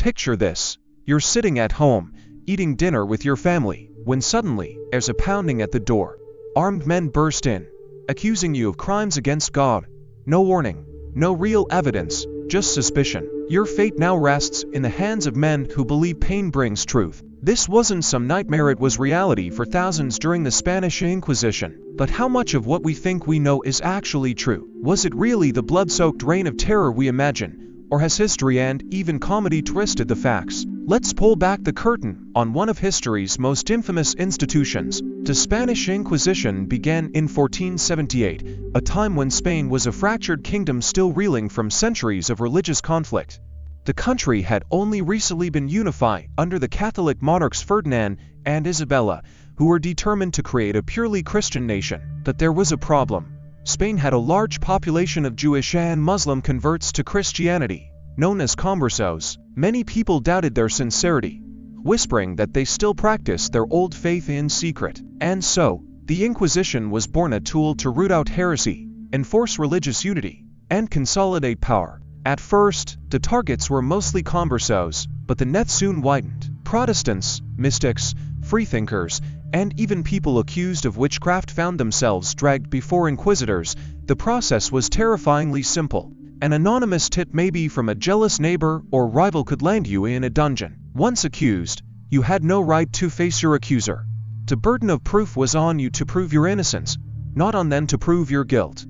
Picture this. You're sitting at home, eating dinner with your family, when suddenly, there's a pounding at the door. Armed men burst in, accusing you of crimes against God. No warning, no real evidence, just suspicion. Your fate now rests in the hands of men who believe pain brings truth. This wasn't some nightmare, it was reality for thousands during the Spanish Inquisition. But how much of what we think we know is actually true? Was it really the blood-soaked reign of terror we imagine? Or has history and even comedy twisted the facts? Let's pull back the curtain on one of history's most infamous institutions. The Spanish Inquisition began in 1478, a time when Spain was a fractured kingdom still reeling from centuries of religious conflict. The country had only recently been unified under the Catholic monarchs Ferdinand and Isabella, who were determined to create a purely Christian nation. But there was a problem. Spain had a large population of Jewish and Muslim converts to Christianity, known as conversos. Many people doubted their sincerity, whispering that they still practiced their old faith in secret. And so, the Inquisition was born, a tool to root out heresy, enforce religious unity, and consolidate power. At first, the targets were mostly conversos, but the net soon widened. Protestants, mystics, freethinkers, and even people accused of witchcraft found themselves dragged before inquisitors. The process was terrifyingly simple. An anonymous tip, maybe from a jealous neighbor or rival, could land you in a dungeon. Once accused, you had no right to face your accuser. The burden of proof was on you to prove your innocence, not on them to prove your guilt.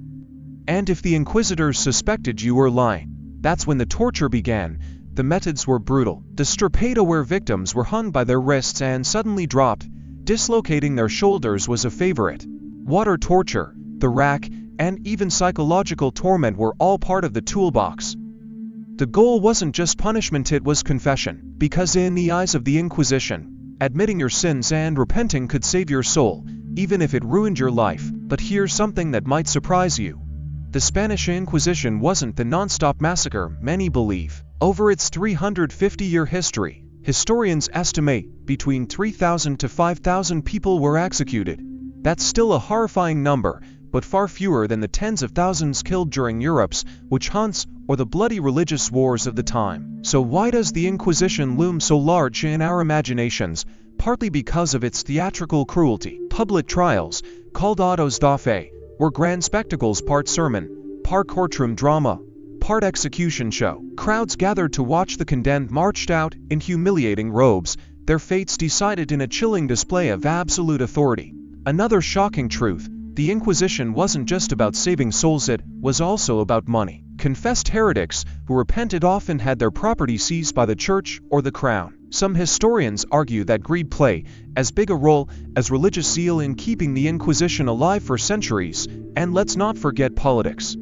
And if the inquisitors suspected you were lying, that's when the torture began. The methods were brutal. The strappado, where victims were hung by their wrists and suddenly dropped, dislocating their shoulders, was a favorite. Water torture, the rack, and even psychological torment were all part of the toolbox. The goal wasn't just punishment, it was confession, because in the eyes of the Inquisition, admitting your sins and repenting could save your soul, even if it ruined your life. But here's something that might surprise you. The Spanish Inquisition wasn't the non-stop massacre many believe. Over its 350-year history, historians estimate between 3,000 to 5,000 people were executed. That's still a horrifying number, but far fewer than the tens of thousands killed during Europe's witch hunts or the bloody religious wars of the time. So why does the Inquisition loom so large in our imaginations? Partly because of its theatrical cruelty. Public trials, called autos da fe, were grand spectacles, part sermon, part courtroom drama, part execution show. Crowds gathered to watch the condemned marched out in humiliating robes, their fates decided in a chilling display of absolute authority. Another shocking truth: the Inquisition wasn't just about saving souls, it was also about money. Confessed heretics who repented often had their property seized by the church or the crown. Some historians argue that greed played as big a role as religious zeal in keeping the Inquisition alive for centuries. And let's not forget politics.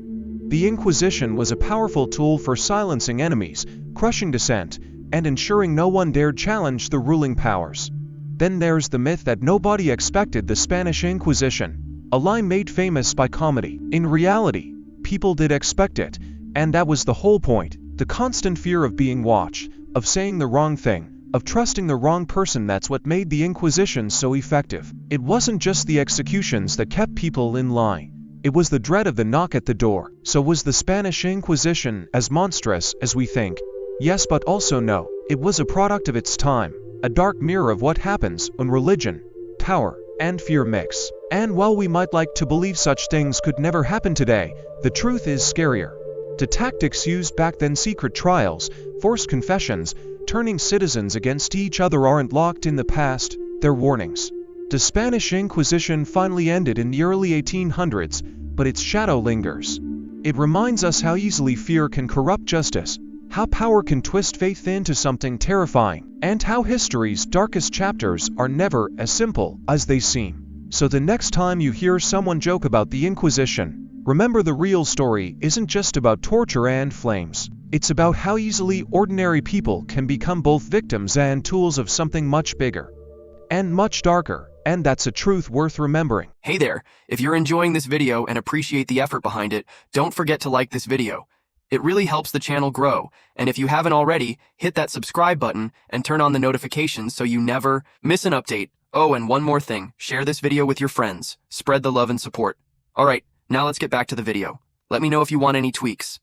The Inquisition was a powerful tool for silencing enemies, crushing dissent, and ensuring no one dared challenge the ruling powers. Then there's the myth that nobody expected the Spanish Inquisition, a lie made famous by comedy. In reality, people did expect it, and that was the whole point. The constant fear of being watched, of saying the wrong thing, of trusting the wrong person, that's what made the Inquisition so effective. It wasn't just the executions that kept people in line. It was the dread of the knock at the door. So was the Spanish Inquisition as monstrous as we think? Yes, but also no. It was a product of its time, a dark mirror of what happens when religion, power, and fear mix. And while we might like to believe such things could never happen today, the truth is scarier. The tactics used back then, secret trials, forced confessions, turning citizens against each other, aren't locked in the past, they're warnings. The Spanish Inquisition finally ended in the early 1800s, but its shadow lingers. It reminds us how easily fear can corrupt justice, how power can twist faith into something terrifying, and how history's darkest chapters are never as simple as they seem. So the next time you hear someone joke about the Inquisition, remember the real story isn't just about torture and flames. It's about how easily ordinary people can become both victims and tools of something much bigger and much darker. And that's a truth worth remembering. Hey there, if you're enjoying this video and appreciate the effort behind it, don't forget to like this video. It really helps the channel grow, and if you haven't already, hit that subscribe button and turn on the notifications so you never miss an update. Oh, and one more thing, share this video with your friends. Spread the love and support. Alright, now let's get back to the video. Let me know if you want any tweaks.